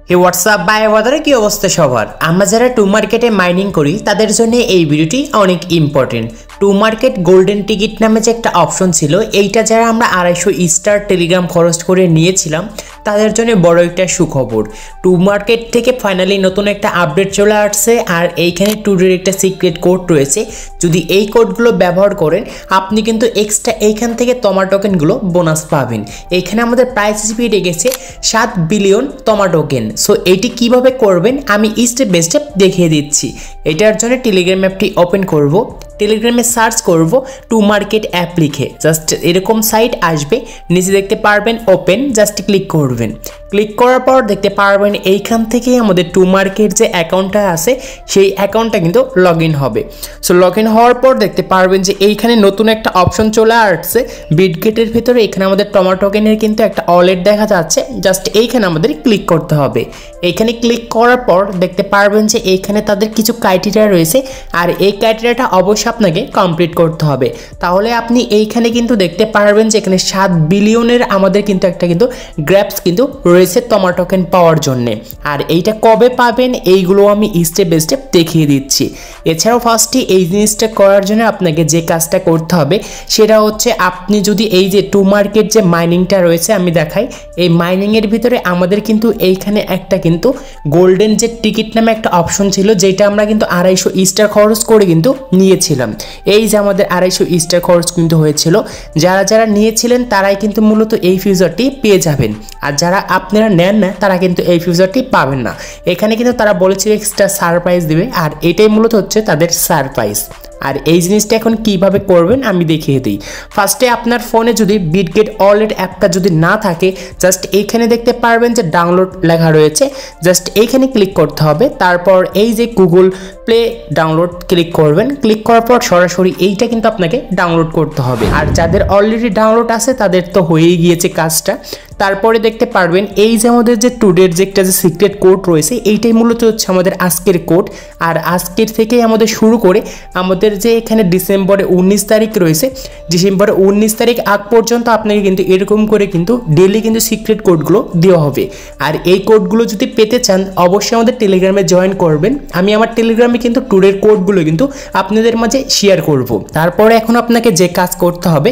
Hey WhatsApp by বাজারে কি অবস্থা সবার? আমরা যারা টু মার্কেটে মাইনিং করি তাদের জন্য এই ভিডিওটি অনেক important. To market golden ticket নামে যে একটা অপশন ছিল, এইটা যারা আমরা 250 স্টার টেলিগ্রাম খরচ করে নিয়েছিলাম তাদের জন্য বড় একটা সুখবর। টু মার্কেট থেকে ফাইনালি নতুন একটা আপডেট চলে আসছে, আর এইখানে টুডের একটা সিক্রেট কোড রয়েছে। যদি এই কোডগুলো ব্যবহার করেন আপনি কিন্তু এক্সট্রা এইখান থেকে তমা টোকেনগুলো বোনাস পাবেন। এইখানে আমাদের প্রাইস বেড়ে গেছে 7 বিলিয়ন তমা টোকেন। সো এটি কিভাবে করবেন আমি স্টেপ বাই স্টেপ দেখিয়ে দিচ্ছি। এটার জন্য টেলিগ্রাম অ্যাপটি ওপেন করব, টেলিগ্রামে সার্চ করব টু মার্কেট অ্যাপ লিখে, জাস্ট এরকম সাইট আসবে, নিচে দেখতে পারবেন ওপেন, জাস্ট ক্লিক করবেন। ক্লিক করার পর দেখতে পারবেন এইখান থেকে আমাদের টু মার্কেট যে অ্যাকাউন্টটা আছে সেই অ্যাকাউন্টটা কিন্তু লগ ইন হবে। সো লগ ইন হওয়ার পর দেখতে পারবেন যে এইখানে নতুন একটা অপশন চলে আসছে বিটগেটের ভিতরে। এখানে আমাদের টমা টোকেনের কিন্তু একটা ওয়ালেট দেখা যাচ্ছে, জাস্ট এইখানে আমাদের ক্লিক করতে হবে। এইখানে ক্লিক করার পর দেখতে পারবেন যে এইখানে তাদের কিছু ক্রাইটেরিয়া রয়েছে, আর এই ক্রাইটেরিয়াটা অবশ্যই আপনাকে কমপ্লিট করতে হবে। তাহলে আপনি এইখানে কিন্তু দেখতে পারবেন যে এখানে 7 বিলিয়নের আমাদের কিন্তু একটা কিন্তু গ্র্যাপস কিন্তু রয়েছে তমা টোকেন পাওয়ার জন্যে। আর এইটা কবে পাবেন এইগুলো আমি স্টেপ বাই স্টেপ দেখিয়ে দিচ্ছি। এছাড়াও ফার্স্টে এই জিনিসটা করার জন্য আপনাকে যে কাজটা করতে হবে সেটা হচ্ছে, আপনি যদি এই যে টু মার্কেট যে মাইনিংটা রয়েছে আমি দেখাই, এই মাইনিংয়ের ভিতরে আমাদের কিন্তু এইখানে একটা কিন্তু গোল্ডেন যে টিকিট নামে একটা অপশন ছিল, যেটা আমরা কিন্তু 250 স্টার খরচ করে কিন্তু নিয়েছিলাম। এই যে আমাদের 250 স্টার খরচ কিন্তু হয়েছিল, যারা যারা নিয়েছিলেন তারাই কিন্তু মূলত এই ফিউচারটি পেয়ে যাবেন, আর যারা আপনারা নেন না তারা কিন্তু এই ফিউচারটি পাবেন না। এখানে কিন্তু তারা বলেছিল এক্সট্রা সারপ্রাইজ দিবে, আর এটাই মূলত হচ্ছে তাদের সারপ্রাইজ। আর এই জিনিসটা এখন কিভাবে করবেন আমি দেখিয়ে দিই। ফার্স্টে আপনার ফোনে যদি বিটগেট ওয়ালেট অ্যাপটা যদি না থাকে, জাস্ট এইখানে দেখতে পারবেন যে ডাউনলোড লেখা রয়েছে, জাস্ট এইখানে ক্লিক করতে হবে। তারপর এই যে গুগল প্লে ডাউনলোড ক্লিক করবেন, ক্লিক করার পর সরাসরি এইটা কিন্তু আপনাকে ডাউনলোড করতে হবে। আর যাদের অলরেডি ডাউনলোড আছে তাদের তো হয়েই গিয়েছে কাজটা। তারপরে দেখতে পারবেন এই যে আমাদের যে টুডের যে একটা যে সিক্রেট কোড রয়েছে, এইটাই মূলত হচ্ছে আমাদের আজকের কোড। আর আজকের থেকেই আমাদের শুরু করে আমাদের যে এখানে ডিসেম্বরে 19 তারিখ রয়েছে, ডিসেম্বরে 19 তারিখ আগ পর্যন্ত আপনাকে কিন্তু এরকম করে কিন্তু ডেইলি কিন্তু সিক্রেট কোডগুলো দেওয়া হবে। আর এই কোডগুলো যদি পেতে চান অবশ্যই আমাদের টেলিগ্রামে জয়েন করবেন। আমি আমার টেলিগ্রামে কিন্তু টুডের কোডগুলো কিন্তু আপনাদের মাঝে শেয়ার করব। তারপরে এখন আপনাকে যে কাজ করতে হবে,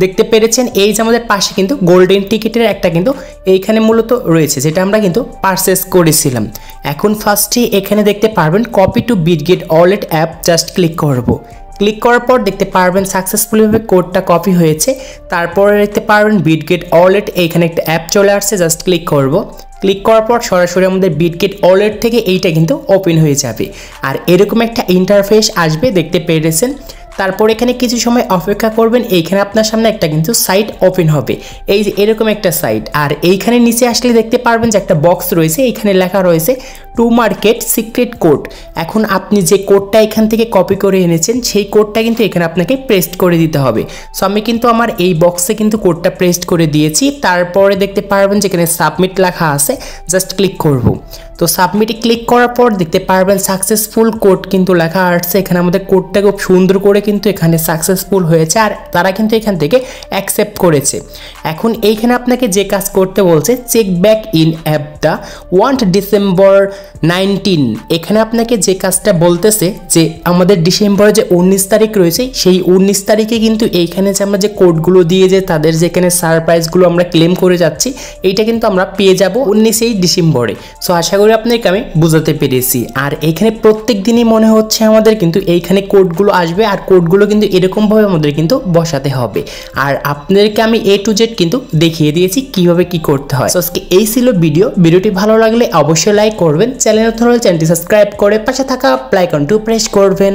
দেখতে পেরেছেন এই যে আমাদের পাশে কিন্তু গোল্ডেন টিকিটের একটা কিন্তু এইখানে মূলত রয়েছে, যেটা আমরা কিন্তু পারচেস করেছিলাম। এখন ফার্স্টে এখানে দেখতে পারবেন copy to Bitget wallet app, just click করব। ক্লিক করার পর দেখতে পারবেন সাকসেসফুলিভাবে কোডটা কপি হয়েছে। তারপরে দেখতে পারবেন বিটগেট ওয়ালেট, এইখানে একটা অ্যাপ চলে আসছে, জাস্ট ক্লিক করব। ক্লিক করার পর সরাসরি আমাদের বিটগেট ওয়ালেট থেকে এইটা কিন্তু ওপেন হয়ে যাবে, আর এরকম একটা ইন্টারফেস আসবে, দেখতে পেরেছেন। তারপর এখানে কিছু সময় অপেক্ষা করবেন, এইখানে আপনার সামনে একটা কিন্তু সাইট ওপেন হবে, এই যে এরকম একটা সাইট। আর এইখানে নিচে আসলে দেখতে পারবেন যে একটা বক্স রয়েছে, এইখানে লেখা রয়েছে টু মার্কেট সিক্রেট কোড। এখন আপনি যে কোডটা এখান থেকে কপি করে এনেছেন সেই কোডটা কিন্তু এখানে আপনাকে পেস্ট করে দিতে হবে। সো আমি কিন্তু আমার এই বক্সে কিন্তু কোডটা পেস্ট করে দিয়েছি। তারপরে দেখতে পারবেন যে এখানে সাবমিট লেখা আছে, জাস্ট ক্লিক করব। তো সাবমিটে ক্লিক করার পর দেখতে পারবেন সাকসেসফুল কোড কিন্তু লেখা আসছে। এখানে আমাদের কোডটা খুব সুন্দর করে কিন্তু এখানে সাকসেসফুল হয়েছে, আর তারা কিন্তু এখান থেকে অ্যাকসেপ্ট করেছে। এখন এইখানে আপনাকে যে কাজ করতে বলছে, check back in app the 1 December 19। এখানে আপনাকে যে কাজটা বলতেছে যে আমাদের ডিসেম্বরে যে 19 তারিখ রয়েছে, সেই 19 তারিখে কিন্তু এইখানে যে আমরা যে কোডগুলো দিয়ে যে তাদের যেখানে সারপ্রাইজগুলো আমরা ক্লেম করে যাচ্ছি, এইটা কিন্তু আমরা পেয়ে যাব 19 ডিসেম্বরে। সো আশা করি আপনাকে আমি বুঝাতে পেরেছি। আর এখানে প্রত্যেক দিনই মনে হচ্ছে আমাদের কিন্তু এইখানে কোডগুলো আসবে, আর কোডগুলো কিন্তু এরকমভাবে আমাদের কিন্তু বসাতে হবে। আর আপনাদেরকে আমি A to Z কিন্তু দেখিয়ে দিয়েছি কিভাবে কি করতে হয়। সো আজকে এই ছিল ভিডিওটি ভালো লাগলে অবশ্যই লাইক করবেন, চ্যানেল নতুন হলে চ্যানেলটি সাবস্ক্রাইব করে পাশে থাকা বেল আইকনটি প্রেস করবেন।